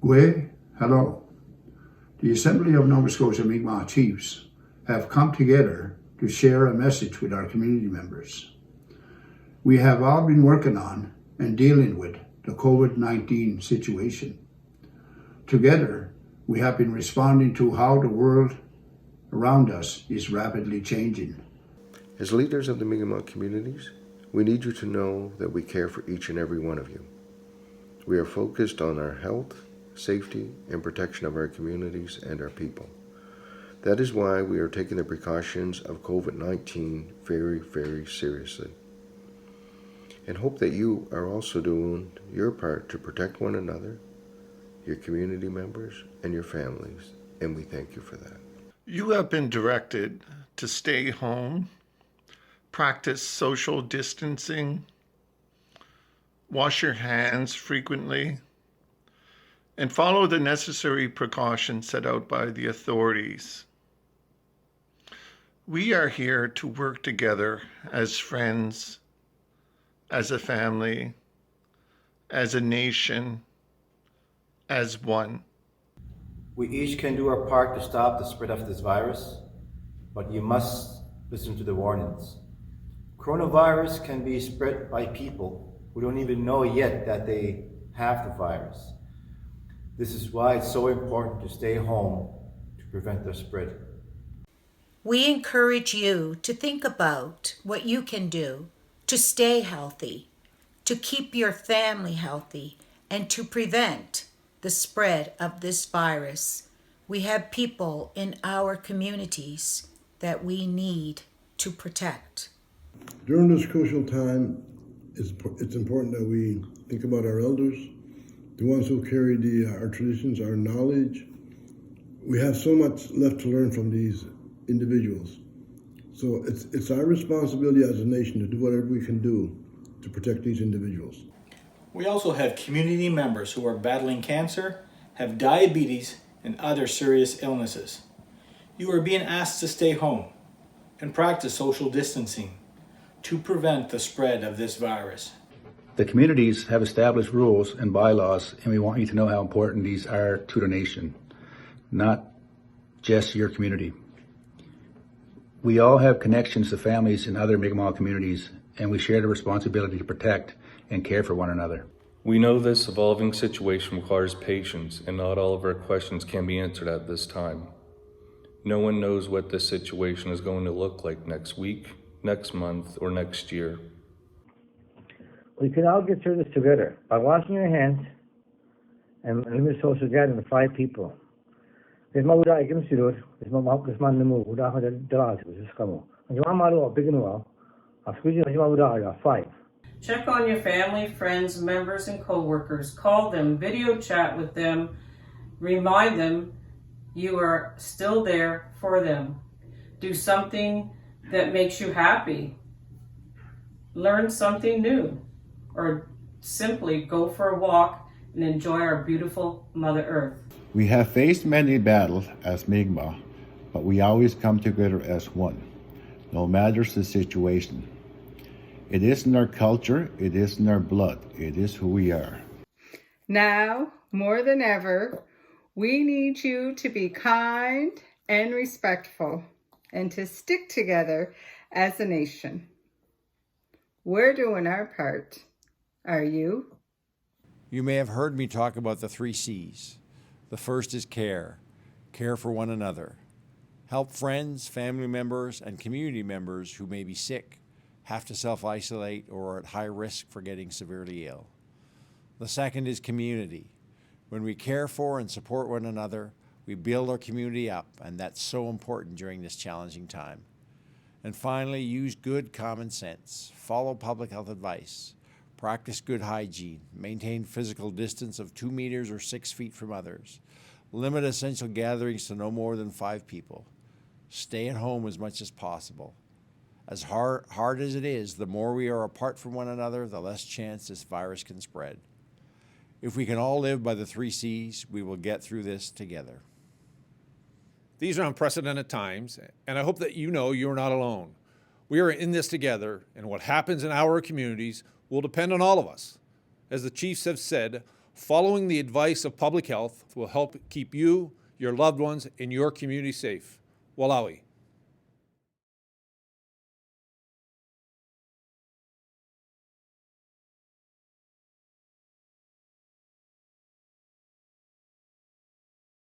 Gwe, hello. The Assembly of Nova Scotia Mi'kmaq Chiefs have come together to share a message with our community members. We have all been working on and dealing with the COVID-19 situation. Together, we have been responding to how the world around us is rapidly changing. As leaders of the Mi'kmaq communities, we need you to know that we care for each and every one of you. We are focused on our health, safety, and protection of our communities and our people. That is why we are taking the precautions of COVID-19 very, very seriously, and hope that you are also doing your part to protect one another, your community members, and your families, and we thank you for that. You have been directed to stay home, practice social distancing, wash your hands frequently, and follow the necessary precautions set out by the authorities. We are here to work together as friends, as a family, as a nation, as one. We each can do our part to stop the spread of this virus, but you must listen to the warnings. Coronavirus can be spread by people who don't even know yet that they have the virus. This is why it's so important to stay home to prevent the spread. We encourage you to think about what you can do to stay healthy, to keep your family healthy, and to prevent the spread of this virus. We have people in our communities that we need to protect. During this crucial time, it's important that we think about our elders, the ones who carry our traditions, our knowledge. We have so much left to learn from these individuals. So it's our responsibility as a nation to do whatever we can do to protect these individuals. We also have community members who are battling cancer, have diabetes, and other serious illnesses. You are being asked to stay home and practice social distancing to prevent the spread of this virus. The communities have established rules and bylaws, and we want you to know how important these are to the nation, not just your community. We all have connections to families in other Mi'kmaq communities, and we share the responsibility to protect and care for one another. We know this evolving situation requires patience, and not all of our questions can be answered at this time. No one knows what this situation is going to look like next week, next month, or next year. We can all get through this together by washing your hands and limit social gathering to 5 people. There's more that I can see. There's more this man the move. Without the last, which is come on. And you want my big and well. I'm squeezing my 5. Check on your family, friends, members, and co-workers. Call them, video chat with them. Remind them you are still there for them. Do something that makes you happy. Learn something new. Or simply go for a walk and enjoy our beautiful Mother Earth. We have faced many battles as Mi'kmaq, but we always come together as one, no matter the situation. It isn't our culture, it isn't our blood, it is who we are. Now, more than ever, we need you to be kind and respectful and to stick together as a nation. We're doing our part. Are you? You may have heard me talk about the 3 C's. The first is care. Care for one another. Help friends, family members, and community members who may be sick, have to self-isolate, or are at high risk for getting severely ill. The second is community. When we care for and support one another, we build our community up, and that's so important during this challenging time. And finally, use good common sense. Follow public health advice. Practice good hygiene. Maintain physical distance of 2 meters or 6 feet from others. Limit essential gatherings to no more than 5 people. Stay at home as much as possible. As hard as it is, the more we are apart from one another, the less chance this virus can spread. If we can all live by the 3 C's, we will get through this together. These are unprecedented times, and I hope that you know you're not alone. We are in this together, and what happens in our communities will depend on all of us. As the chiefs have said, Following the advice of public health will help keep you, your loved ones, and your community safe. Walawi.